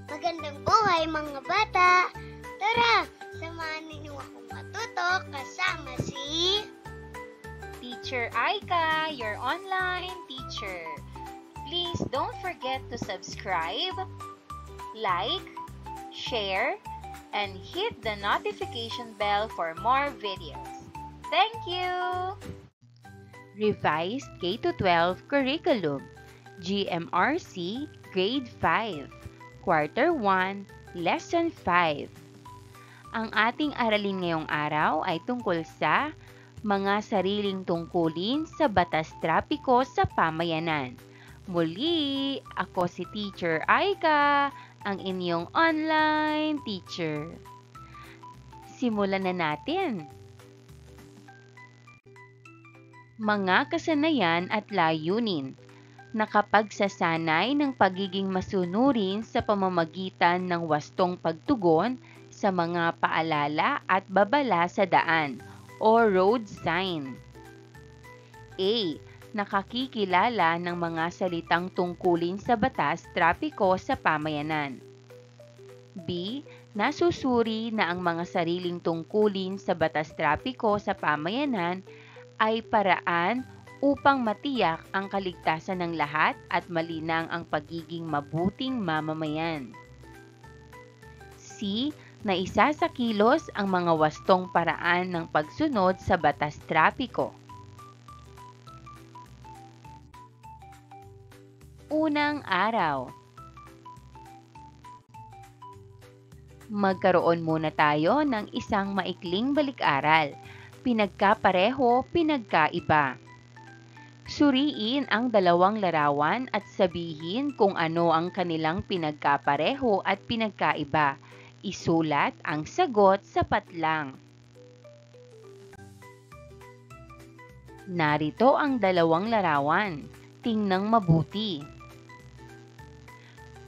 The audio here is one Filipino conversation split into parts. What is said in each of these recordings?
Magandang buhay mga bata! Tara, samahan ninyo akong matuto kasama si Teacher Aika, your online teacher. Please don't forget to subscribe, like, share, and hit the notification bell for more videos. Thank you! Revised K-12 Curriculum, GMRC Grade 5, Quarter 1, Lesson 5. Ang ating aralin ngayong araw ay tungkol sa mga sariling tungkulin sa batas trapiko sa pamayanan. Muli, ako si Teacher Aika, ang inyong online teacher. Simulan na natin. Mga kasanayan at layunin. Nakapagsasanay ng pagiging masunurin sa pamamagitan ng wastong pagtugon sa mga paalala at babala sa daan o road sign. A. Nakakikilala ng mga salitang tungkulin sa batas trapiko sa pamayanan. B. Nasusuri na ang mga sariling tungkulin sa batas trapiko sa pamayanan ay paraan upang matiyak ang kaligtasan ng lahat at malinang ang pagiging mabuting mamamayan. C. Naisasakilos ang mga wastong paraan ng pagsunod sa batas trapiko. Unang araw. Magkaroon muna tayo ng isang maikling balik-aral. Pinagkapareho, pinagkaiba. Suriin ang dalawang larawan at sabihin kung ano ang kanilang pinagkapareho at pinagkaiba. Isulat ang sagot sa patlang. Narito ang dalawang larawan. Tingnang mabuti.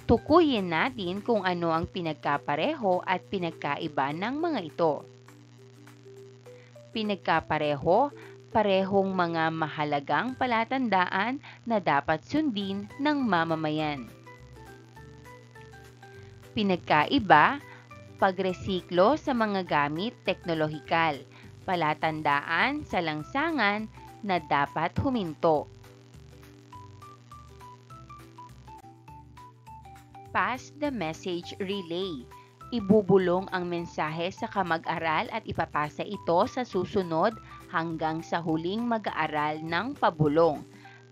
Tukuyin natin kung ano ang pinagkapareho at pinagkaiba ng mga ito. Pinagkapareho, parehong mga mahalagang palatandaan na dapat sundin ng mamamayan. Pinagkaiba, pagresiklo sa mga gamit teknolohikal, palatandaan sa langsangan na dapat huminto. Pass the message relay. Ibubulong ang mensahe sa kamag-aral at ipapasa ito sa susunod hanggang sa huling mag-aaral ng pabulong.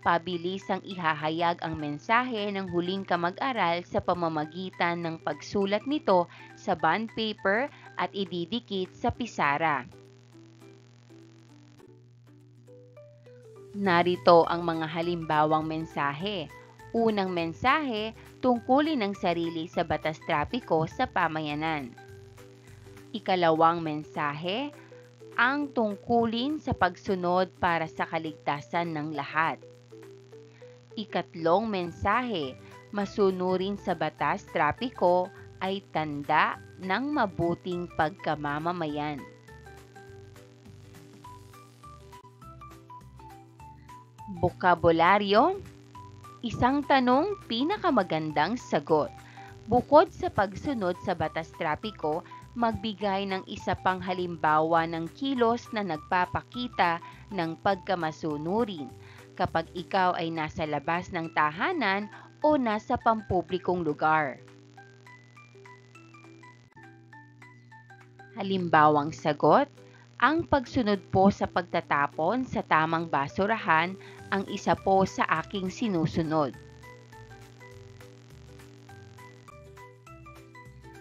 Pabilis ang ihahayag ang mensahe ng huling kamag-aral sa pamamagitan ng pagsulat nito sa bond paper at ididikit sa pisara. Narito ang mga halimbawang mensahe. Unang mensahe, tungkulin ng sarili sa batas trapiko sa pamayanan. Ikalawang mensahe, ang tungkulin sa pagsunod para sa kaligtasan ng lahat. Ikatlong mensahe, masunurin sa batas trapiko ay tanda ng mabuting pagkamamamayan. Bokabularyo. Isang tanong, pinakamagandang sagot. Bukod sa pagsunod sa batas trapiko, magbigay ng isa pang halimbawa ng kilos na nagpapakita ng pagkamasunurin kapag ikaw ay nasa labas ng tahanan o nasa pampublikong lugar. Halimbawang sagot, ang pagsunod po sa pagtatapon sa tamang basurahan ang isa po sa aking sinusunod.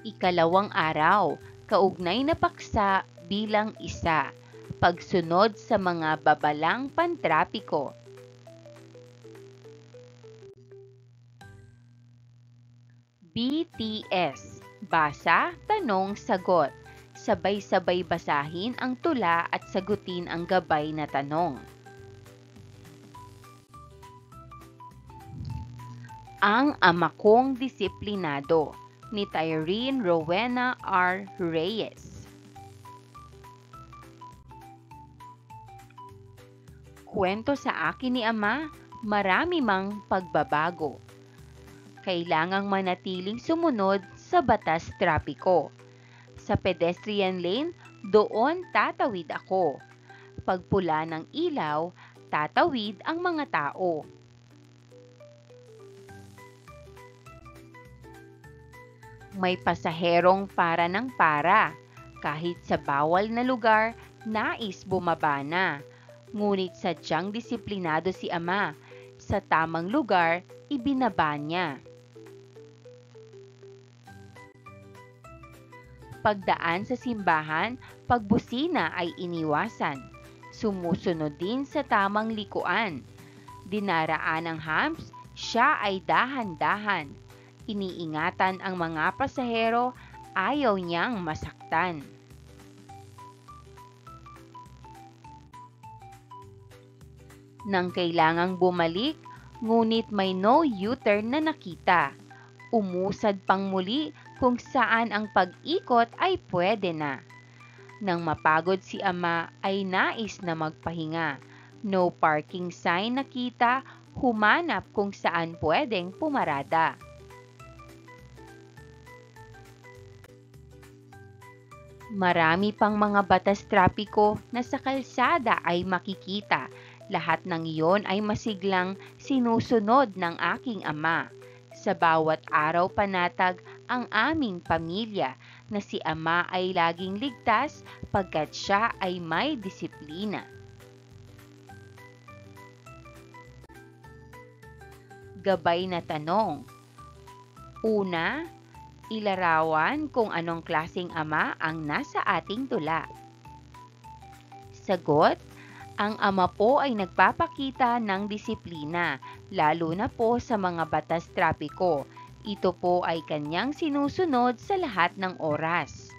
Ikalawang araw, kaugnay na paksa bilang isa, pagsunod sa mga babalang pantrapiko. BTS, basa, tanong, sagot. Sabay-sabay basahin ang tula at sagutin ang gabay na tanong. Ang Ama Kong Disiplinado ni Tyrene Rowena R. Reyes. Kwento sa akin ni Ama, marami mang pagbabago. Kailangang manatiling sumunod sa batas trapiko. Sa pedestrian lane, doon tatawid ako. Pag pula ng ilaw, tatawid ang mga tao. May pasaherong para ng para. Kahit sa bawal na lugar, nais bumaba na. Ngunit sadyang disiplinado si Ama. Sa tamang lugar, ibinaba niya. Pagdaan sa simbahan, pagbusina ay iniwasan. Sumusunod din sa tamang likuan. Dinaraan ng humps, siya ay dahan-dahan. Iniingatan ang mga pasahero, ayaw niyang masaktan. Nang kailangang bumalik, ngunit may no U-turn na nakita. Umusad pang muli kung saan ang pag-ikot ay pwede na. Nang mapagod si Ama ay nais na magpahinga. No parking sign nakita, humanap kung saan pwedeng pumarada. Marami pang mga batas trapiko na sa kalsada ay makikita. Lahat ng iyon ay masiglang sinusunod ng aking Ama. Sa bawat araw panatag ang aming pamilya na si Ama ay laging ligtas pagkat siya ay may disiplina. Gabay na tanong. Una, ilarawan kung anong klaseng ama ang nasa ating tula. Sagot, ang ama po ay nagpapakita ng disiplina, lalo na po sa mga batas trapiko. Ito po ay kanyang sinusunod sa lahat ng oras.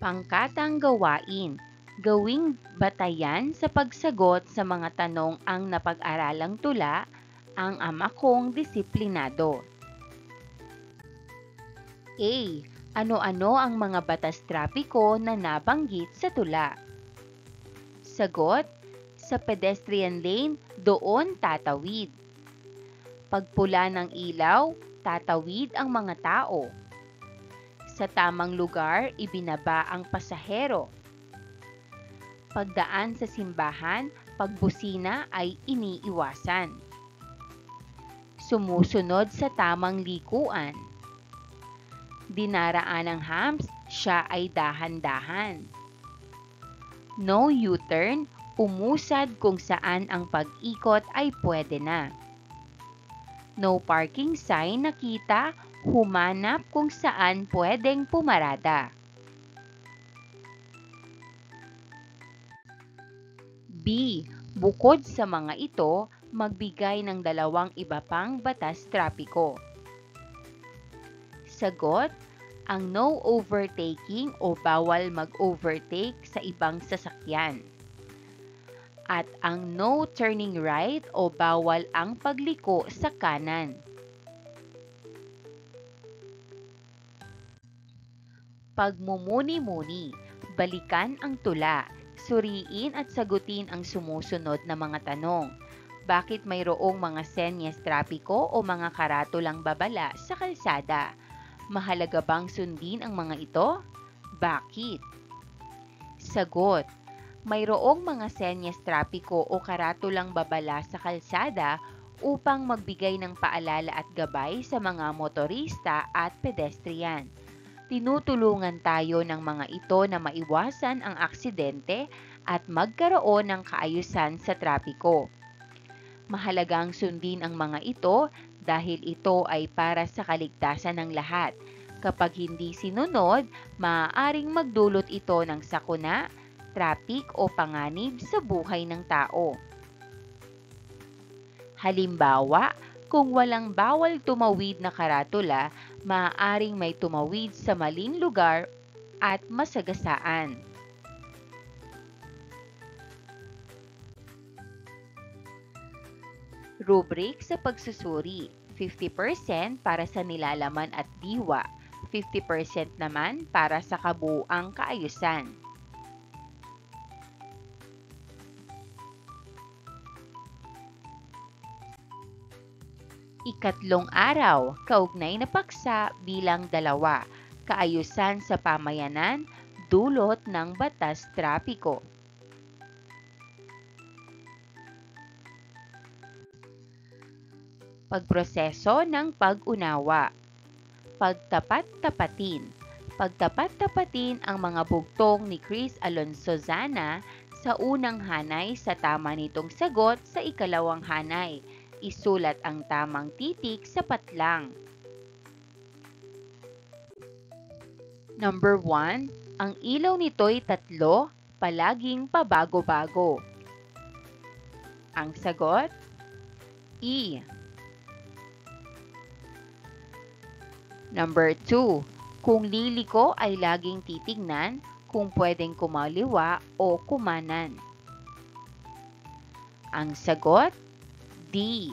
Pangkatang gawain. Gawing batayan sa pagsagot sa mga tanong ang napag-aralang tula, ang ama kong disiplinado. A. Ano-ano ang mga batas trapiko na nabanggit sa tula? Sagot, sa pedestrian lane, doon tatawid. Pagpula ng ilaw, tatawid ang mga tao. Sa tamang lugar, ibinaba ang pasahero. Pagdaan sa simbahan, pagbusina ay iniiwasan. Sumusunod sa tamang likuan. Dinaraan ng humps, siya ay dahan-dahan. No U-turn, umusad kung saan ang pag-ikot ay pwede na. No parking sign nakita, humanap kung saan pwedeng pumarada. B. Bukod sa mga ito, magbigay ng dalawang iba pang batas trapiko. Sagot, ang no overtaking o bawal mag-overtake sa ibang sasakyan. At ang no turning right o bawal ang pagliko sa kanan. Pagmumuni-muni, balikan ang tula. Suriin at sagutin ang sumusunod na mga tanong. Bakit mayroong mga senyas trapiko o mga karatulang babala sa kalsada? Mahalaga bang sundin ang mga ito? Bakit? Sagot, mayroong mga senyas trapiko o karatulang babala sa kalsada upang magbigay ng paalala at gabay sa mga motorista at pedestrian. Tinutulungan tayo ng mga ito na maiwasan ang aksidente at magkaroon ng kaayusan sa trapiko. Mahalagang sundin ang mga ito dahil ito ay para sa kaligtasan ng lahat. Kapag hindi sinunod, maaaring magdulot ito ng sakuna, trapik o panganib sa buhay ng tao. Halimbawa, kung walang bawal tumawid na karatula, maaaring may tumawid sa maling lugar at masagasaan. Rubric sa pagsusuri, 50% para sa nilalaman at diwa, 50% naman para sa kabuuang kaayusan. Ikatlong araw, kaugnay na paksa bilang 2, kaayusan sa pamayanan, dulot ng batas trapiko. Pagproseso ng pag-unawa. Pagtapat-tapatin. Pagtapat-tapatin ang mga bugtong ni Chris Alonso-Zana sa unang hanay sa tama nitong sagot sa ikalawang hanay. Isulat ang tamang titik sa patlang. Number 1, ang ilaw nito'y 3, palaging pabago-bago. Ang sagot, E. Number 2, kung liliko ay laging titignan kung pwedeng kumaliwa o kumanan. Ang sagot, D.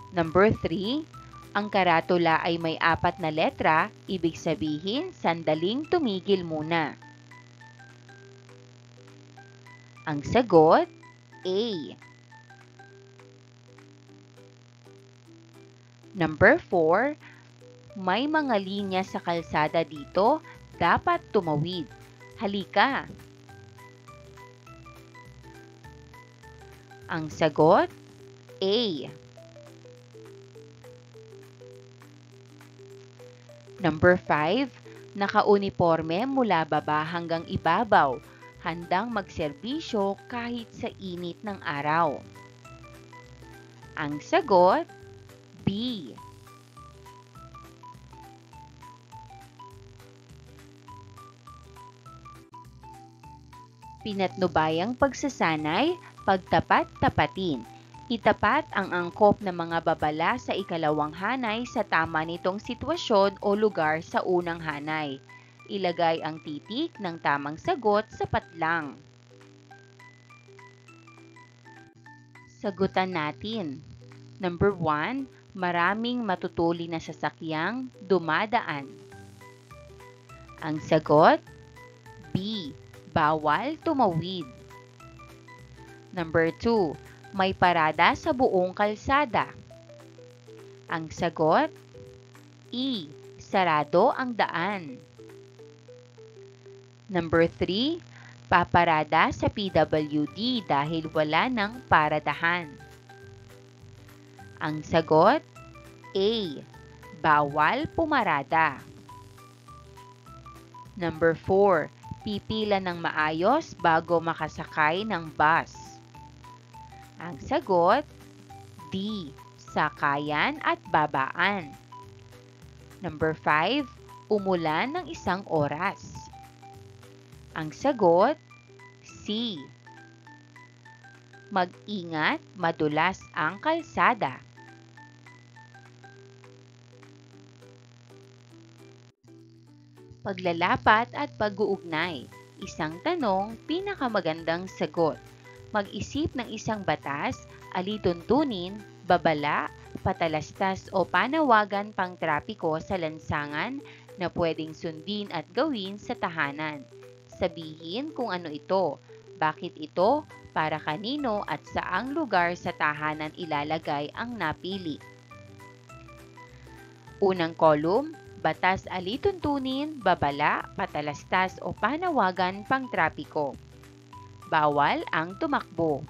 Number 3, ang karatula ay may 4 na letra, ibig sabihin sandaling tumigil muna. Ang sagot, A. Number 4, may mga linya sa kalsada dito, dapat tumawid. Halika. Ang sagot, A. Number 5, naka-uniforme mula baba hanggang ibabaw, handang magserbisyo kahit sa init ng araw. Ang sagot, B. Pinatnubayang pagsasanay, pagtapat-tapatin. Itapat ang angkop ng mga babala sa ikalawang hanay sa tama nitong sitwasyon o lugar sa unang hanay. Ilagay ang titik ng tamang sagot sa patlang. Sagutan natin. Number 1, maraming matutuli na sasakyang dumadaan. Ang sagot, B. Bawal tumawid. Number 2, may parada sa buong kalsada. Ang sagot, E. Sarado ang daan. Number 3, paparada sa PWD dahil wala ng paradahan. Ang sagot, A. Bawal pumarada. Number 4, pipila ng maayos bago makasakay ng bus. Ang sagot, D. Sakayan at babaan. Number 5, umulan ng 1 oras. Ang sagot, C. Mag-ingat, madulas ang kalsada. Paglalapat at pag-uugnay. Isang tanong, pinakamagandang sagot. Mag-isip ng isang batas, alituntunin, babala, patalastas o panawagan pang trapiko sa lansangan na pwedeng sundin at gawin sa tahanan. Sabihin kung ano ito, bakit ito, para kanino at saang lugar sa tahanan ilalagay ang napili. Unang kolum, batas alituntunin, babala, patalastas o panawagan pang trapiko. Bawal ang tumakbo.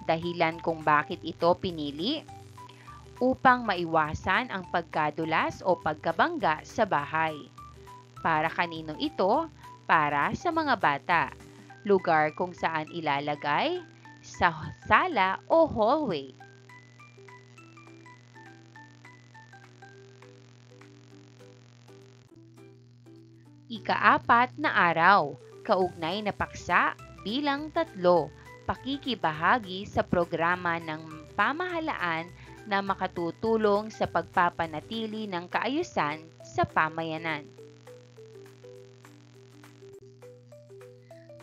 Dahilan kung bakit ito pinili? Upang maiwasan ang pagkadulas o pagkabangga sa bahay. Para kanino ito? Para sa mga bata. Lugar kung saan ilalagay? Sa sala o hallway. Ika-4 na araw, kaugnay na paksa bilang 3, pakikibahagi sa programa ng pamahalaan na makatutulong sa pagpapanatili ng kaayusan sa pamayanan.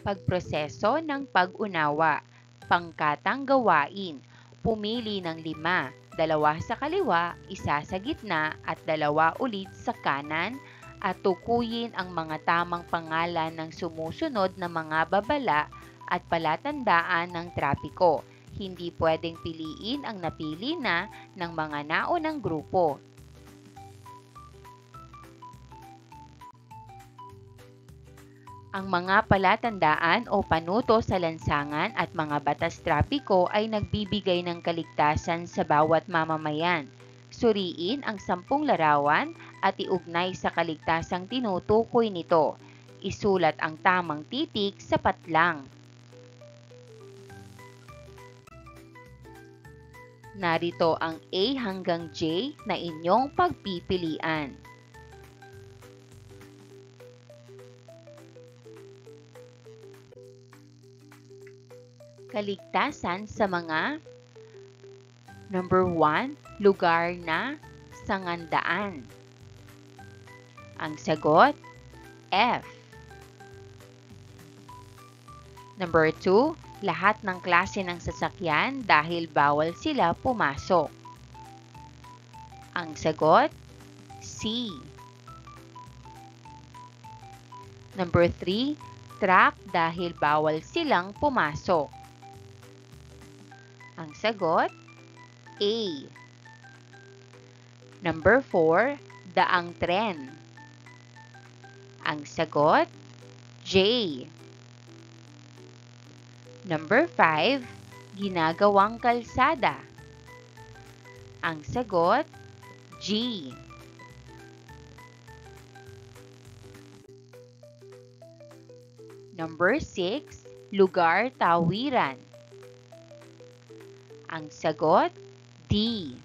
Pagproseso ng pag-unawa, pangkatang gawain, pumili ng 5, 2 sa kaliwa, 1 sa gitna at 2 ulit sa kanan, at tukuyin ang mga tamang pangalan ng sumusunod na mga babala at palatandaan ng trapiko. Hindi pwedeng piliin ang napili na ng mga naunang grupo. Ang mga palatandaan o panuto sa lansangan at mga batas trapiko ay nagbibigay ng kaligtasan sa bawat mamamayan. Suriin ang 10 larawan at iugnay sa kaligtasang tinutukoy nito. Isulat ang tamang titik sa patlang. Narito ang A hanggang J na inyong pagpipilian. Kaligtasan sa mga number 1, lugar na sangandaan. Ang sagot, F. Number 2, lahat ng klase ng sasakyan dahil bawal sila pumasok. Ang sagot, C. Number 3, truck dahil bawal silang pumasok. Ang sagot, A. Number 4, daang tren. Ang sagot, J. Number 5, ginagawang kalsada. Ang sagot, G. Number 6, lugar tawiran. Ang sagot, D.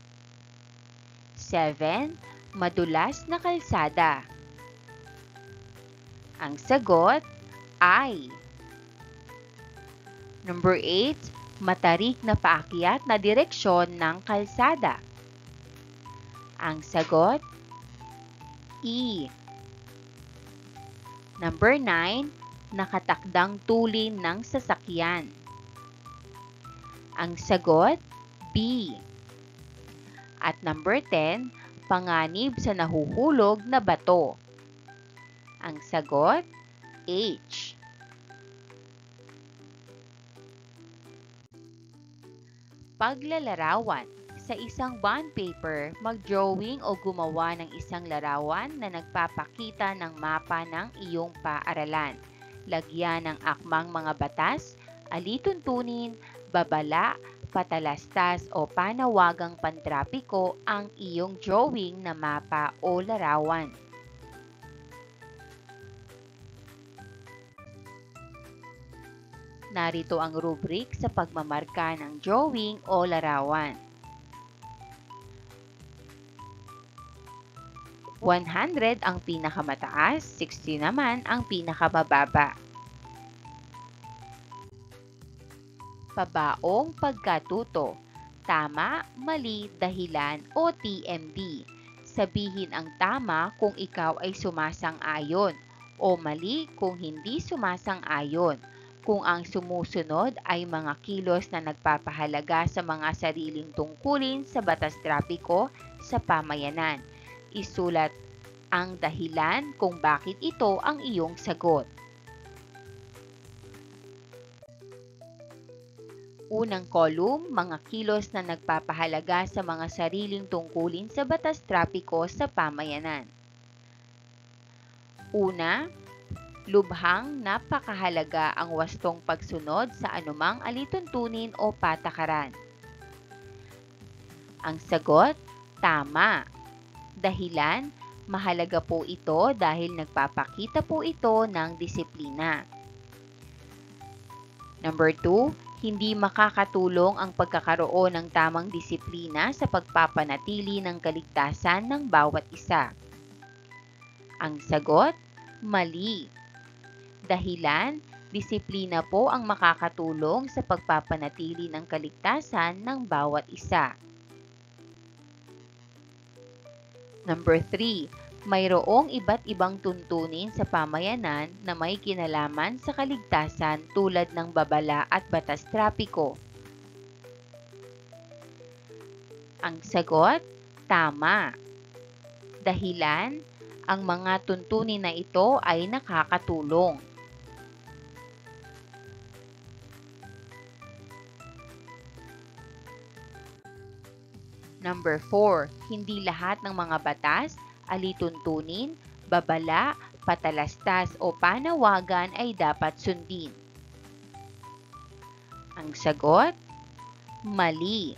7, madulas na kalsada. Ang sagot, I. Number 8, matarik na paakyat na direksyon ng kalsada. Ang sagot, E. Number 9, nakatakdang tulin ng sasakyan. Ang sagot, B. At number 10, panganib sa nahuhulog na bato. Ang sagot, H. Paglalarawan. Sa isang bond paper, mag-drawing o gumawa ng isang larawan na nagpapakita ng mapa ng iyong paaralan. Lagyan ng akmang mga batas, alituntunin, babala, patalastas o panawagang pantrapiko ang iyong drawing na mapa o larawan. Narito ang rubric sa pagmamarka ng drawing o larawan. 100 ang pinakamataas, 60 naman ang pinakamababa. Pabaong pagkatuto. Tama, mali, dahilan o TMD. Sabihin ang tama kung ikaw ay sumasang-ayon o mali kung hindi sumasang-ayon. Kung ang sumusunod ay mga kilos na nagpapahalaga sa mga sariling tungkulin sa batas trapiko sa pamayanan. Isulat ang dahilan kung bakit ito ang iyong sagot. Unang column, mga kilos na nagpapahalaga sa mga sariling tungkulin sa batas trapiko sa pamayanan. Una, lubhang napakahalaga ang wastong pagsunod sa anumang alituntunin o patakaran. Ang sagot, tama. Dahilan, mahalaga po ito dahil nagpapakita po ito ng disiplina. Number 2, hindi makakatulong ang pagkakaroon ng tamang disiplina sa pagpapanatili ng kaligtasan ng bawat isa. Ang sagot, mali. Dahilan, disiplina po ang makakatulong sa pagpapanatili ng kaligtasan ng bawat isa. Number 3, mayroong iba't ibang tuntunin sa pamayanan na may kinalaman sa kaligtasan tulad ng babala at batas trapiko. Ang sagot, tama. Dahilan, ang mga tuntunin na ito ay nakakatulong. Number 4, hindi lahat ng mga batas, alituntunin, babala, patalastas o panawagan ay dapat sundin. Ang sagot, mali.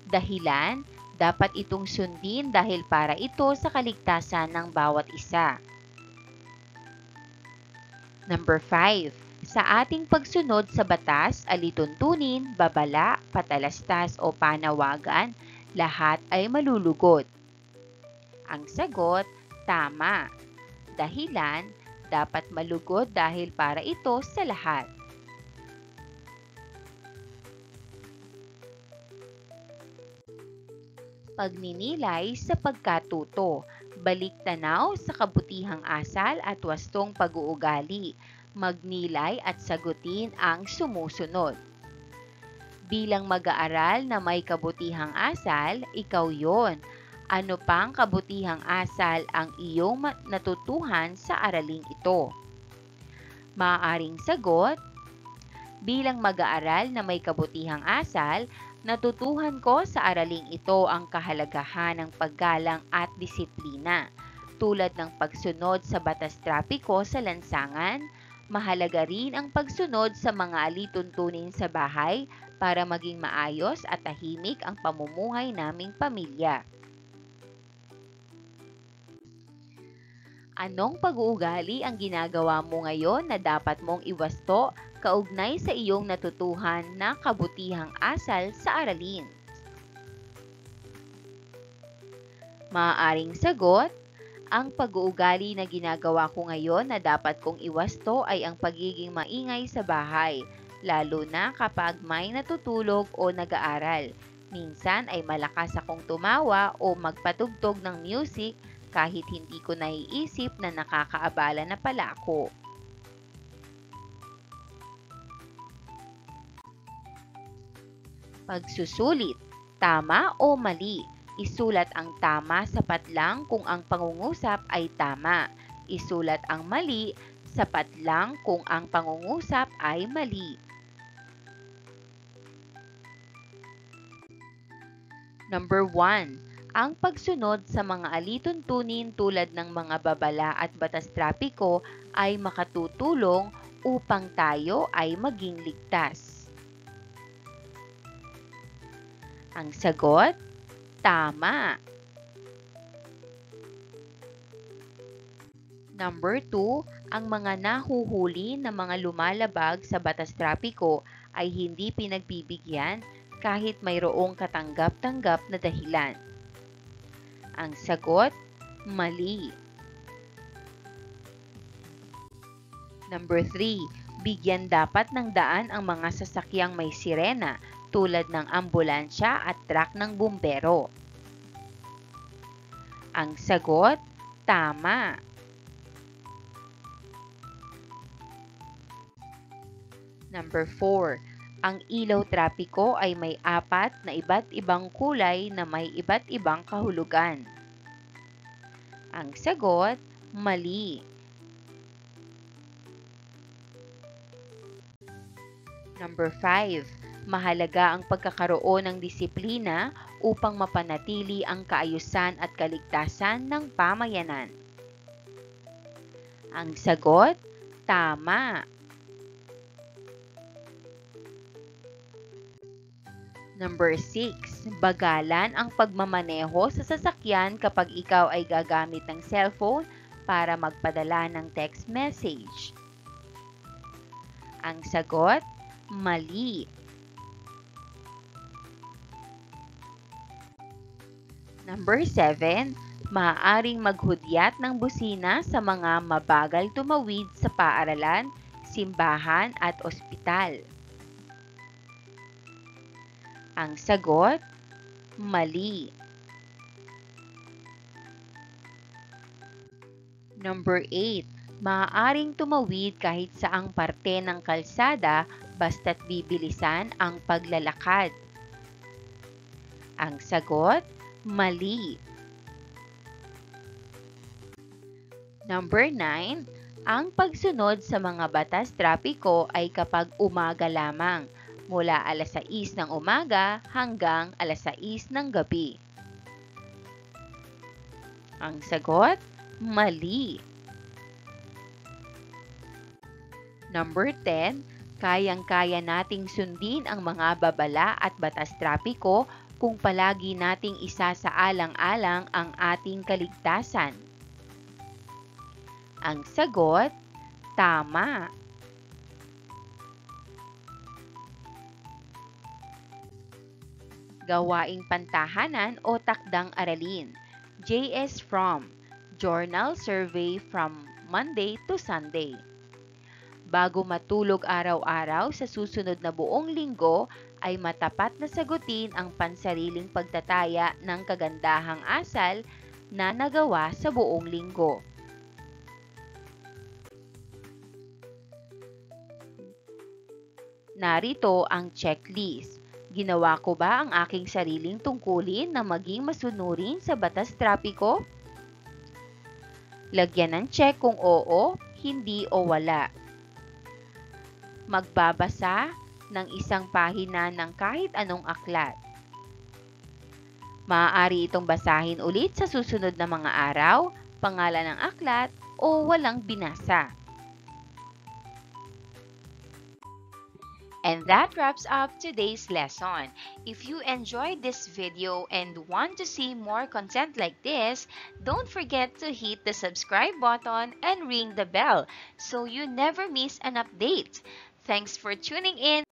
Dahilan, dapat itong sundin dahil para ito sa kaligtasan ng bawat isa. Number 5, sa ating pagsunod sa batas, alituntunin, babala, patalastas o panawagan, lahat ay malulugod. Ang sagot, tama. Dahilan, dapat malugod dahil para ito sa lahat. Pagninilay sa pagkatuto, balik tanaw sa kabutihang asal at wastong pag-uugali, magnilay at sagutin ang sumusunod. Bilang mag-aaral na may kabutihang asal, ikaw yon. Ano pang kabutihang asal ang iyong natutuhan sa araling ito? Maaaring sagot, bilang mag-aaral na may kabutihang asal, natutuhan ko sa araling ito ang kahalagahan ng paggalang at disiplina, tulad ng pagsunod sa batas trapiko sa lansangan. Mahalaga rin ang pagsunod sa mga alituntunin sa bahay para maging maayos at tahimik ang pamumuhay naming pamilya. Anong pag-uugali ang ginagawa mo ngayon na dapat mong iwasto kaugnay sa iyong natutuhan na kabutihang asal sa aralin? Maaaring sagot, ang pag-uugali na ginagawa ko ngayon na dapat kong iwasto ay ang pagiging maingay sa bahay, lalo na kapag may natutulog o nag-aaral. Minsan ay malakas akong tumawa o magpatugtog ng music kahit hindi ko naiisip na nakakaabala na pala ako. Pagsusulit, tama o mali? Isulat ang tama sapat lang kung ang pangungusap ay tama. Isulat ang mali sapat lang kung ang pangungusap ay mali. Number 1. Ang pagsunod sa mga alituntunin tulad ng mga babala at batas trapiko ay makatutulong upang tayo ay maging ligtas. Ang sagot, tama. Number 2, ang mga nahuhuli na mga lumalabag sa batas trapiko ay hindi pinagbibigyan kahit mayroong katanggap-tanggap na dahilan. Ang sagot, mali. Number 3, bigyan dapat ng daan ang mga sasakyang may sirena tulad ng ambulansya at truck ng bumbero. Ang sagot, tama. Number 4, ang ilaw trapiko ay may 4 na iba't ibang kulay na may iba't ibang kahulugan. Ang sagot, mali. Number 5, mahalaga ang pagkakaroon ng disiplina upang mapanatili ang kaayusan at kaligtasan ng pamayanan. Ang sagot, tama. Number 6, bagalan ang pagmamaneho sa sasakyan kapag ikaw ay gagamit ng cellphone para magpadala ng text message. Ang sagot, mali. Number 7, maaaring maghudyat ng busina sa mga mabagal tumawid sa paaralan, simbahan at ospital. Ang sagot, mali. Number 8, maaaring tumawid kahit saang parte ng kalsada basta't bibilisan ang paglalakad. Ang sagot, mali. Number 9, ang pagsunod sa mga batas trapiko ay kapag umaga lamang. mula alas 6 ng umaga hanggang alas 6 ng gabi. Ang sagot, mali. Number 10, kayang-kaya nating sundin ang mga babala at batas trapiko kung palagi nating isasaalang-alang ang ating kaligtasan. Ang sagot, tama. Gawaing pantahanan o takdang aralin. J.S. Fromm, Journal Survey from Monday to Sunday. Bago matulog araw-araw sa susunod na buong linggo, ay matapat na sagutin ang pansariling pagtataya ng kagandahang asal na nagawa sa buong linggo. Narito ang checklist. Ginawa ko ba ang aking sariling tungkulin na maging masunurin sa batas trapiko? Lagyan ng check kung oo, hindi o wala. Magbabasa ng isang pahina ng kahit anong aklat. Maaari itong basahin ulit sa susunod na mga araw, pangalan ng aklat o walang binasa. And that wraps up today's lesson. If you enjoyed this video and want to see more content like this, don't forget to hit the subscribe button and ring the bell so you never miss an update. Thanks for tuning in.